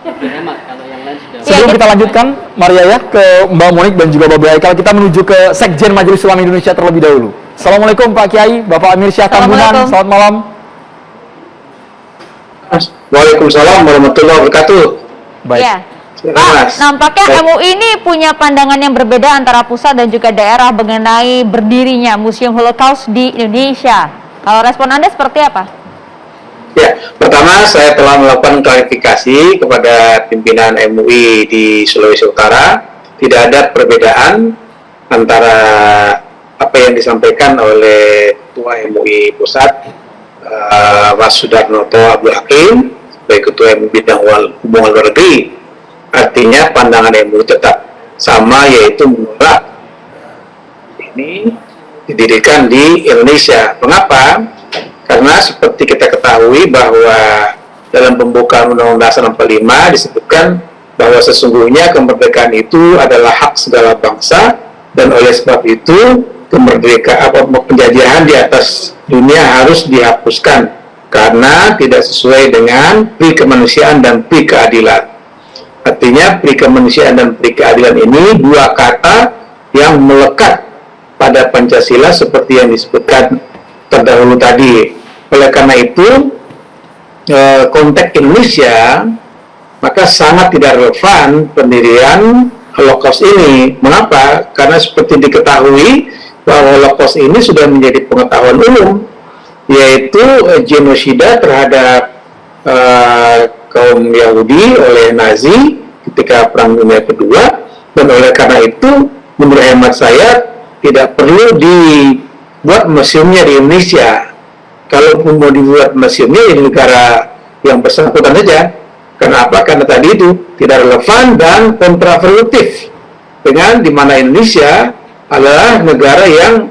hemat kalau yang lain sudah. Sebelum kita lanjutkan, Maria ya, ke Mbak Monik dan juga Bapak Haikal, kita menuju ke Sekjen Majelis Ulama Indonesia terlebih dahulu. Assalamualaikum Pak Kiai, Bapak Amir Syah Tambunan, selamat malam. Waalaikumsalam warahmatullahi wabarakatuh. Baik. Ya. Pak, nampaknya MUI ini punya pandangan yang berbeda antara pusat dan juga daerah mengenai berdirinya Museum Holocaust di Indonesia. Kalau respon Anda seperti apa? Ya, pertama saya telah melakukan klarifikasi kepada pimpinan MUI di Sulawesi Utara. Tidak ada perbedaan antara apa yang disampaikan oleh Ketua MUI Pusat, Mas Sudarnoto Abdul Hakim, sebagai Ketua MUI Bidang Hubungan Luar Negeri. Artinya pandangan MUI tetap sama, yaitu menolak ini didirikan di Indonesia. Mengapa? Karena seperti kita ketahui bahwa dalam pembukaan Undang-Undang Dasar 45 disebutkan bahwa sesungguhnya kemerdekaan itu adalah hak segala bangsa, dan oleh sebab itu penjajahan di atas dunia harus dihapuskan karena tidak sesuai dengan pri kemanusiaan dan pri keadilan. Artinya pri kemanusiaan dan pri keadilan ini dua kata yang melekat pada Pancasila seperti yang disebutkan terdahulu tadi. Oleh karena itu konteks Indonesia maka sangat tidak relevan pendirian Holocaust ini. Mengapa? Karena seperti diketahui bahwa Holocaust ini sudah menjadi pengetahuan umum, yaitu genosida terhadap kaum Yahudi oleh Nazi ketika Perang Dunia Kedua, dan oleh karena itu menurut hemat saya tidak perlu dibuat museumnya di Indonesia. Kalau mau dibuat museumnya di negara yang bersangkutan saja. Kenapa? Karena tadi itu tidak relevan dan kontraproduktif dengan dimana Indonesia adalah negara yang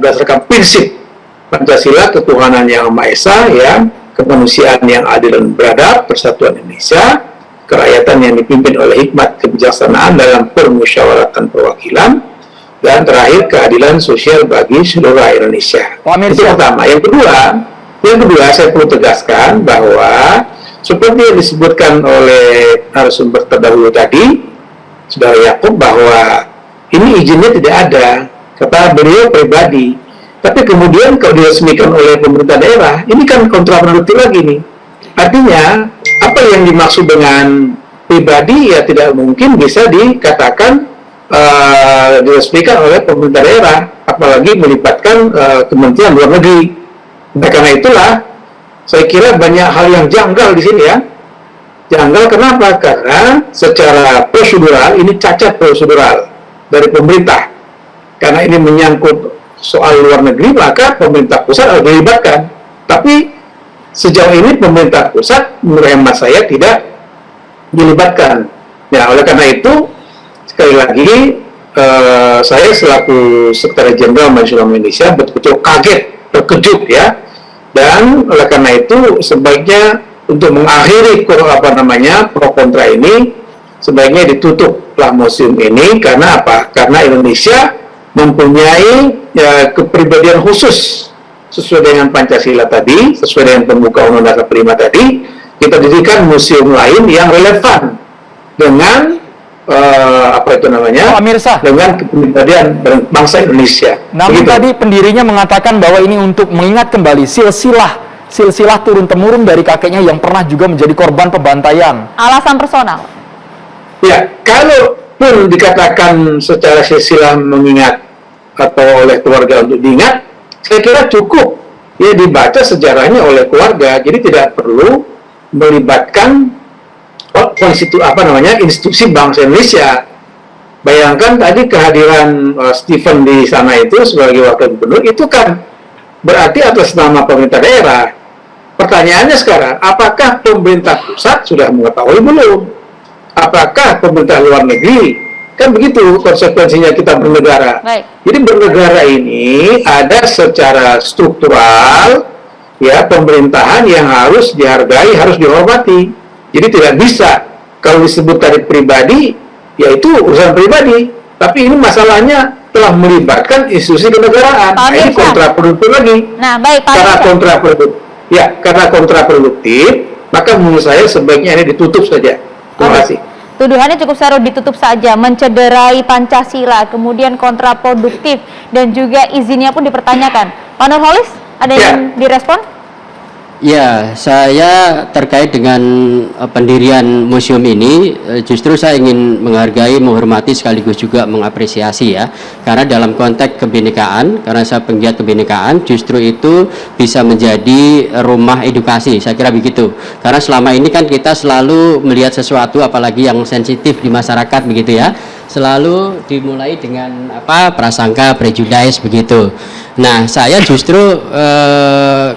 berdasarkan prinsip Pancasila, ketuhanan yang Maha Esa, ya, kemanusiaan yang adil dan beradab, persatuan Indonesia, kerakyatan yang dipimpin oleh hikmat kebijaksanaan dalam permusyawaratan perwakilan, dan terakhir keadilan sosial bagi seluruh Indonesia. Itu pertama. Yang kedua saya perlu tegaskan bahwa seperti yang disebutkan oleh narasumber terdahulu tadi, Saudara Yakub, bahwa ini izinnya tidak ada, kata beliau pribadi. Tapi kemudian kalau diresmikan oleh pemerintah daerah, ini kan kontraproduktif lagi nih. Artinya, apa yang dimaksud dengan pribadi ya tidak mungkin bisa dikatakan diresmikan oleh pemerintah daerah, apalagi melibatkan Kementerian Luar Negeri. Nah, karena itulah saya kira banyak hal yang janggal di sini ya. Janggal kenapa? Karena secara prosedural ini cacat prosedural dari pemerintah. Karena ini menyangkut soal luar negeri, maka pemerintah pusat harus dilibatkan. Tapi sejauh ini pemerintah pusat menurut hemat saya tidak dilibatkan. Ya, oleh karena itu sekali lagi saya selaku Sekretaris Jenderal Majelis Ulama Indonesia betul-betul kaget, terkejut ya. Dan oleh karena itu sebaiknya untuk mengakhiri pro kontra ini sebaiknya ditutuplah museum ini. Karena apa? Karena Indonesia mempunyai kepribadian khusus sesuai dengan Pancasila tadi, sesuai dengan pembukaan Undang-Undang Dasar 45 tadi. Kita dirikan museum lain yang relevan dengan dengan kepribadian bangsa Indonesia. Namun tadi pendirinya mengatakan bahwa ini untuk mengingat kembali silsilah turun-temurun dari kakeknya yang pernah juga menjadi korban pembantaian. Alasan personal. Ya, kalaupun dikatakan secara silsilah mengingat atau oleh keluarga untuk diingat, saya kira cukup ya dibaca sejarahnya oleh keluarga. Jadi tidak perlu melibatkan institusi bangsa Indonesia. Bayangkan tadi kehadiran Stephen di sana itu sebagai wakil gubernur, itu kan berarti atas nama pemerintah daerah. Pertanyaannya sekarang, apakah pemerintah pusat sudah mengetahui belum? Apakah pemerintah luar negeri? Kan begitu konsekuensinya kita bernegara. Baik. Jadi bernegara ini ada secara struktural ya pemerintahan yang harus dihargai, harus dihormati. Jadi tidak bisa kalau disebut tadi pribadi, yaitu urusan pribadi. Tapi ini masalahnya telah melibatkan institusi kenegaraan. Nah, ini kontraproduktif lagi. Nah, baik, Pak. Karena kontraproduktif, maka menurut saya sebaiknya ini ditutup saja. Terima kasih. Tuduhannya cukup seru, ditutup saja, mencederai Pancasila, kemudian kontraproduktif, dan juga izinnya pun dipertanyakan. Pak Nurholis, ada yang direspon? Ya, saya terkait dengan pendirian museum ini, justru saya ingin menghargai, menghormati, sekaligus juga mengapresiasi ya. Karena dalam konteks kebinekaan, karena saya penggiat kebinekaan, justru itu bisa menjadi rumah edukasi, saya kira begitu. Karena selama ini kan kita selalu melihat sesuatu, apalagi yang sensitif di masyarakat begitu ya, selalu dimulai dengan prasangka, prejudice begitu. Nah, saya justru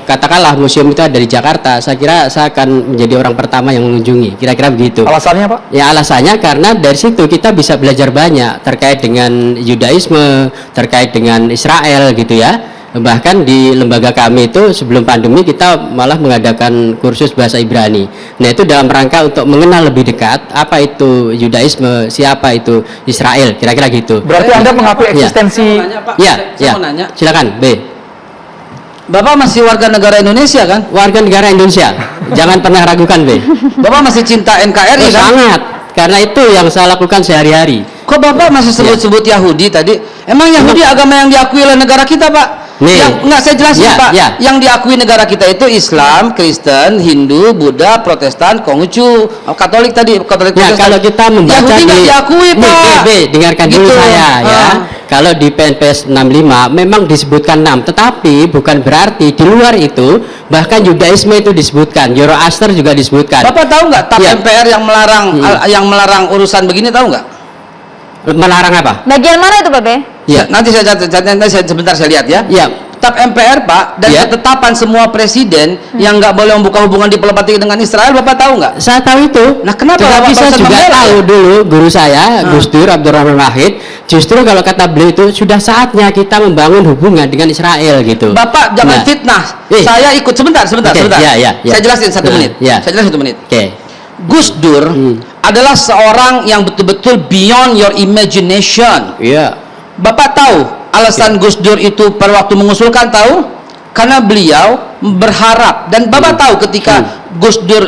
katakanlah museum itu ada di Jakarta, saya kira saya akan menjadi orang pertama yang mengunjungi, kira-kira begitu. Alasannya, Pak? Ya, alasannya karena dari situ kita bisa belajar banyak terkait dengan Yudaisme, terkait dengan Israel gitu ya. Bahkan di lembaga kami itu sebelum pandemi kita malah mengadakan kursus bahasa Ibrani. Nah, itu dalam rangka untuk mengenal lebih dekat apa itu Yudaisme, siapa itu Israel, kira-kira gitu. Berarti Anda mengakui eksistensi... Ya, mau nanya. silakan, B. Bapak masih warga negara Indonesia kan? Warga negara Indonesia, jangan pernah ragukan, B. Bapak masih cinta NKRI kan? Sangat, karena itu yang saya lakukan sehari-hari. Kok Bapak masih sebut-sebut Yahudi tadi? Emang Yahudi agama yang diakui oleh negara kita, Pak? Nih. Enggak, saya jelasin, Pak. Yang diakui negara kita itu Islam, Kristen, Hindu, Buddha, Protestan, Konghucu, Katolik tadi, Katolik Ya, Protestan. kalau kita membaca Yahudi nggak diakui, Pak. Dengarkan dulu Gitu. saya ya. Kalau di PNPS 65 memang disebutkan 6, tetapi bukan berarti di luar itu bahkan Yudaisme itu disebutkan, Zoroaster juga disebutkan. Bapak tahu nggak TAP Ya. MPR yang melarang urusan begini, tahu nggak? Melarang apa? Bagian mana itu, Pak B? Ya. Nanti sebentar saya lihat ya. Ya. TAP MPR, Pak, dan Ya. ketetapan semua presiden yang nggak boleh membuka hubungan diplomatik dengan Israel, Bapak tahu nggak? Saya tahu itu. Nah, kenapa Tetapi Bapak saya barusan juga membela tahu ya? dulu guru saya, Gus Dur Abdurrahman Wahid, justru kalau kata beliau itu sudah saatnya kita membangun hubungan dengan Israel gitu. Bapak jangan Nah. fitnah. Eh. Saya ikut sebentar. Oke, ya. Saya jelasin satu Nah, menit. ya. Saya jelasin 1 menit. Oke. Gus Dur adalah seorang yang betul-betul beyond your imagination. Iya. Bapak tahu alasan Gus Dur itu pada waktu mengusulkan, tahu? Karena beliau berharap, dan Bapak tahu ketika Gus Dur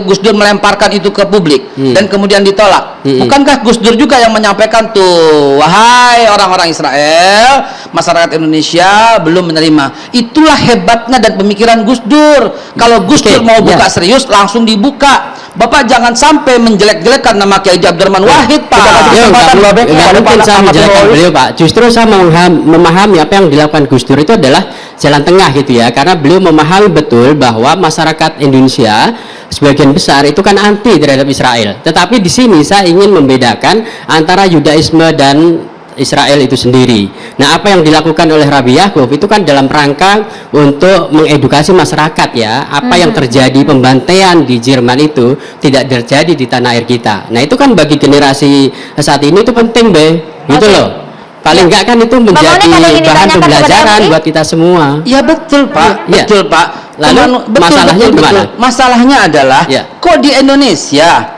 Gus Dur melemparkan itu ke publik dan kemudian ditolak. Bukankah Gus Dur juga yang menyampaikan tuh, wahai orang-orang Israel, masyarakat Indonesia belum menerima. Itulah hebatnya dan pemikiran Gus Dur. Kalau Gus Dur mau buka serius, langsung dibuka. Bapak jangan sampai menjelek-jelekan nama Kiai Abdurrahman Wahid, Pak. Ya, nggak mungkin saya menjelaskan beliau, Pak. Justru saya memahami apa yang dilakukan Gus Dur itu adalah jalan tengah gitu ya, karena beliau memahami betul bahwa masyarakat Indonesia sebagian besar itu kan anti terhadap Israel. Tetapi di sini saya ingin membedakan antara Yudaisme dan Israel itu sendiri. Nah, apa yang dilakukan oleh Rabbi Yakub itu kan dalam rangka untuk mengedukasi masyarakat ya, apa yang terjadi pembantaian di Jerman itu tidak terjadi di tanah air kita. Nah, itu kan bagi generasi saat ini itu penting, Be. Gitu loh. Paling enggak kan itu menjadi bahan pembelajaran buat kita semua. Ya betul, Pak. Ya. Betul, Pak. Lalu masalahnya gimana? Masalahnya adalah kok di Indonesia?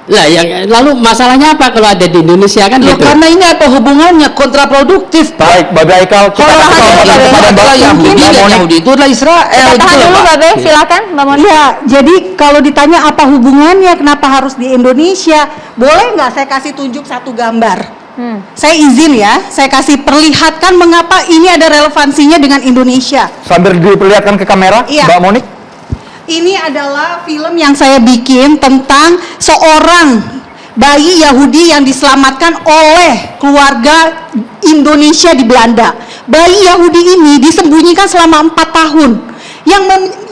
Lah, lalu masalahnya apa kalau ada di Indonesia kan Loh, gitu? karena ini apa hubungannya? Kontraproduktif, Pak. Baik, Mbak Aikal, kita Kalau kasih kesempatan kepada Mbak adalah Yahudi, Mbak dan Monik. Yahudi itu adalah Israel. Kita gitu tahan loh, dulu, Pak. Mbak B. Silakan, Mbak Moni. Iya, jadi kalau ditanya apa hubungannya, kenapa harus di Indonesia, boleh nggak saya kasih tunjuk satu gambar? Saya izin ya, saya kasih perlihatkan mengapa ini ada relevansinya dengan Indonesia. Sambil diperlihatkan ke kamera, Iya. Mbak Monik. Ini adalah film yang saya bikin tentang seorang bayi Yahudi yang diselamatkan oleh keluarga Indonesia di Belanda. Bayi Yahudi ini disembunyikan selama 4 tahun.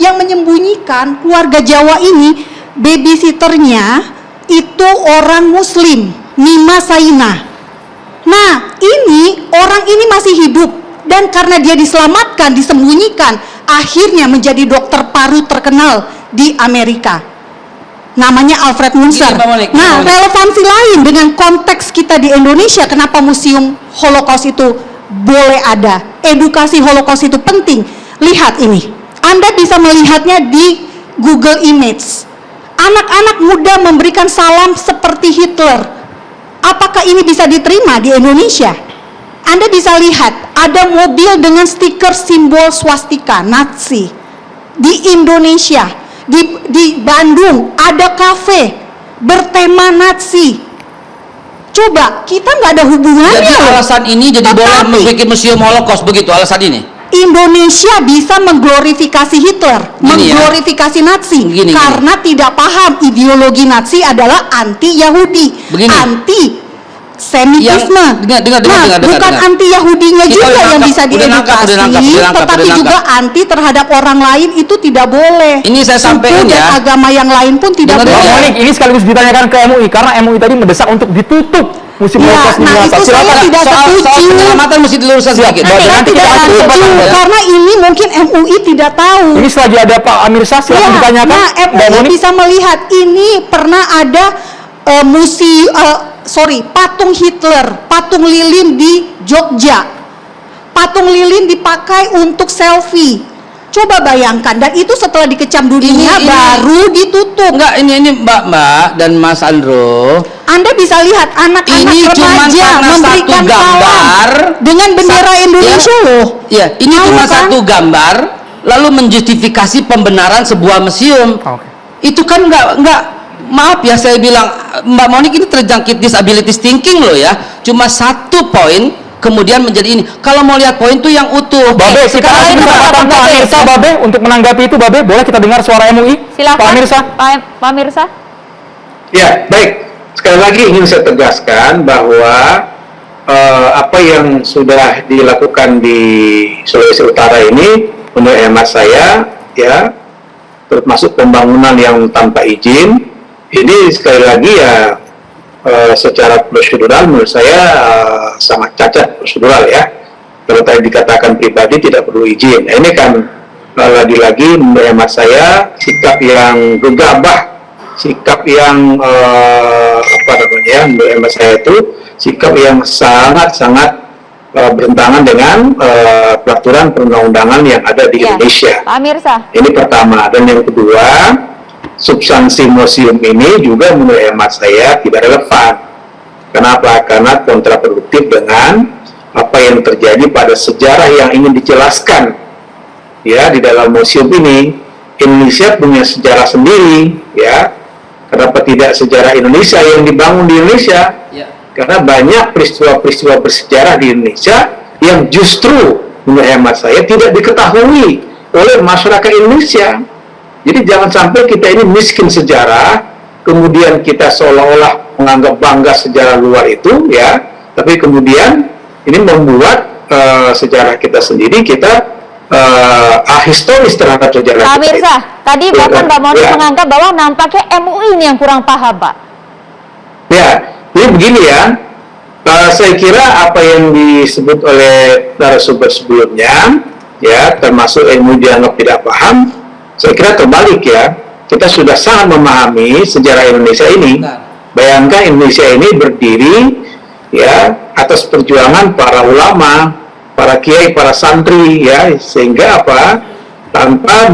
Yang menyembunyikan keluarga Jawa ini, babysitternya itu orang Muslim, Mima Saina. Nah, orang ini masih hidup, dan karena dia diselamatkan, disembunyikan, akhirnya menjadi dokter paru terkenal di Amerika. Namanya Alfred Munzer. Nah, relevansi lain dengan konteks kita di Indonesia, kenapa museum Holocaust itu boleh ada? Edukasi Holocaust itu penting. Lihat ini. Anda bisa melihatnya di Google Image. Anak-anak muda memberikan salam seperti Hitler. Apakah ini bisa diterima di Indonesia? Anda bisa lihat ada mobil dengan stiker simbol swastika Nazi di Indonesia. Di Bandung ada kafe bertema Nazi. Coba, kita nggak ada hubungannya. Jadi loh. alasan ini jadi boleh Tetapi membuat museum Holocaust, begitu alasan ini? Indonesia bisa mengglorifikasi Hitler, Gini ya. mengglorifikasi Nazi, Gini. karena tidak paham ideologi Nazi adalah anti Yahudi, Begini. anti Semitisme. Dengar, bukan dengar. anti Yahudinya Kita juga udah yang nangkap, bisa udah nangkap, diedukasi, udah nangkap, tetapi udah juga nangkap. anti terhadap orang lain itu tidak boleh. Ini saya Suku sampaikan dan ya. agama yang lain pun tidak Dengar, Mbak boleh. Monik, ini sekaligus ditanyakan ke MUI karena MUI tadi mendesak untuk ditutup Museum Iya, Holocaust di nah Minahasa. itu saya Silakan. tidak soal setuju. penyelamatan mesti diluruskan sedikit. Siap. Saya Nanti tidak kita akan setuju ya. karena ini mungkin MUI tidak tahu. Ini selagi ada Pak Amir Syah, silakan Ya, ditanyakan. nah, Mbak MUI Monik. bisa melihat ini pernah ada patung Hitler, patung lilin di Jogja. Patung lilin dipakai untuk selfie. Coba bayangkan, dan itu setelah dikecam dunia Ini- baru ditutup. Enggak, ini Mbak dan Mas Andro. Anda bisa lihat anak-anak Ini cuma remaja karena memberikan satu gambar salam dengan bendera Indonesia loh. Ya, ini Tahu cuma kan? satu gambar lalu menjustifikasi pembenaran sebuah museum. Oke. Itu kan enggak, maaf ya saya bilang, Mbak Monik ini terjangkit disability thinking loh ya. Cuma satu poin kemudian menjadi ini. Kalau mau lihat poin itu yang utuh. Babe, kita Sekarang kasih ini kesempatan Pak Amir Syah, Babe, untuk menanggapi itu, Babe. Boleh kita dengar suara MUI? Silakan. Pak Amir Syah. Pak Mirsa. Ya, baik. Sekali lagi ingin saya tegaskan bahwa apa yang sudah dilakukan di Sulawesi Utara ini, menurut hemat saya, ya, termasuk pembangunan yang tanpa izin, ini sekali lagi ya secara prosedural menurut saya sangat cacat prosedural ya. Kalau tadi dikatakan pribadi tidak perlu izin. Nah, ini kan lagi-lagi menurut hemat saya sikap yang gegabah, sikap yang menurut hemat saya itu sikap yang sangat-sangat bertentangan dengan peraturan perundang-undangan yang ada di Ya. Indonesia. Pak Mirsa. Ini pertama. Dan yang kedua, substansi museum ini juga menurut hemat saya tidak relevan. Kenapa? Karena kontraproduktif dengan apa yang terjadi pada sejarah yang ingin dijelaskan ya di dalam museum ini. Indonesia punya sejarah sendiri ya. Kenapa tidak sejarah Indonesia yang dibangun di Indonesia? Ya. Karena banyak peristiwa-peristiwa bersejarah di Indonesia yang justru menurut hemat saya tidak diketahui oleh masyarakat Indonesia. Jadi jangan sampai kita ini miskin sejarah, kemudian kita seolah-olah menganggap bangga sejarah luar itu, ya, tapi kemudian ini membuat sejarah kita sendiri, kita ahistoris terhadap sejarah Pak kita Mirsa, itu. tadi Ya, bahkan Mbak Monik ya. menganggap bahwa nampaknya MUI ini yang kurang paham, Pak. Ya, jadi begini ya, saya kira apa yang disebut oleh narasumber sebelumnya, ya, termasuk ilmu dianggap tidak paham, saya kira terbalik ya. Kita sudah sangat memahami sejarah Indonesia ini. Bayangkan Indonesia ini berdiri ya atas perjuangan para ulama, para kiai, para santri ya, sehingga apa? Tanpa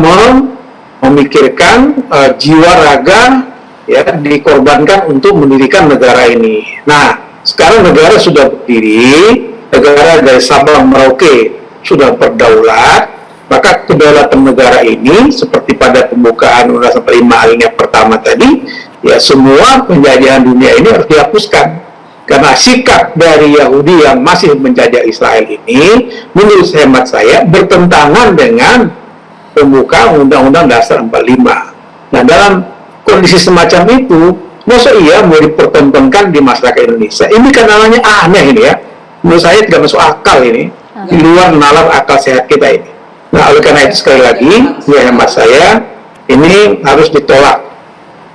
memikirkan jiwa raga ya dikorbankan untuk mendirikan negara ini. Nah, sekarang negara sudah berdiri, negara dari Sabang Merauke sudah berdaulat, maka kedaulatan negara ini seperti pada pembukaan Undang-Undang 45 alinea pertama tadi, ya semua penjajahan dunia ini harus dihapuskan. Karena sikap dari Yahudi yang masih menjajah Israel ini, menurut hemat saya, bertentangan dengan pembukaan Undang-Undang Dasar 45. Nah, dalam kondisi semacam itu, masa iya mau dipertontonkan di masyarakat Indonesia? Ini kan namanya aneh ini ya. Menurut saya tidak masuk akal ini. Di luar nalar akal sehat kita ini. Nah, oleh karena itu sekali lagi, menurut hemat saya, ini harus ditolak.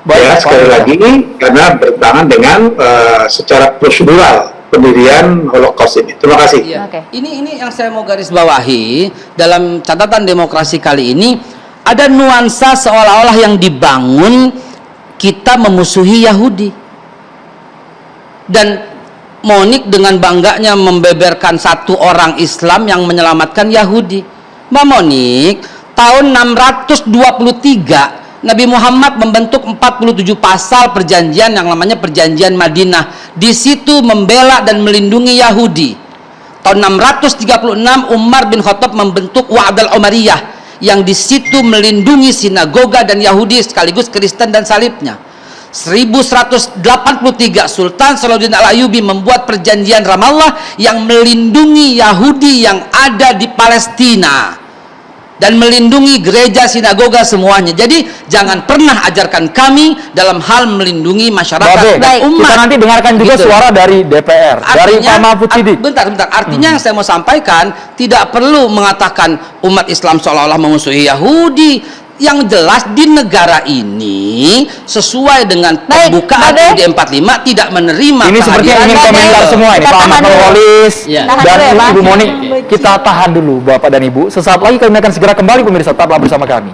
Ya, sekali lagi, karena bertentangan dengan secara prosedural pendirian Holocaust ini. Terima kasih. Iya. Oke. Ini yang saya mau garis bawahi dalam catatan demokrasi kali ini, ada nuansa seolah-olah yang dibangun kita memusuhi Yahudi. Dan Monik dengan bangganya membeberkan satu orang Islam yang menyelamatkan Yahudi. Mbak Monik, tahun 623 Nabi Muhammad membentuk 47 pasal perjanjian yang namanya perjanjian Madinah. Di situ membela dan melindungi Yahudi. Tahun 636 Umar bin Khattab membentuk Wa'dal Umariyah yang di situ melindungi sinagoga dan Yahudi sekaligus Kristen dan salibnya. 1183 Sultan Salahuddin Al-Ayyubi membuat perjanjian Ramallah yang melindungi Yahudi yang ada di Palestina dan melindungi gereja, sinagoga, semuanya. Jadi jangan pernah ajarkan kami dalam hal melindungi masyarakat dan umat. Kita nanti dengarkan juga Gitu. suara dari DPR, dari Pak Mahfud Siddiq. Bentar. Artinya yang saya mau sampaikan, tidak perlu mengatakan umat Islam seolah-olah memusuhi Yahudi. Yang jelas di negara ini sesuai dengan pembukaan UUD 45 tidak menerima Ini sepertinya ingin komentar semua ini, Pak Ahmad Nurholis Ya. dan Ibu Monik. Kita tahan dulu Bapak dan Ibu. Sesaat lagi kami akan segera kembali, pemirsa, tetaplah bersama kami.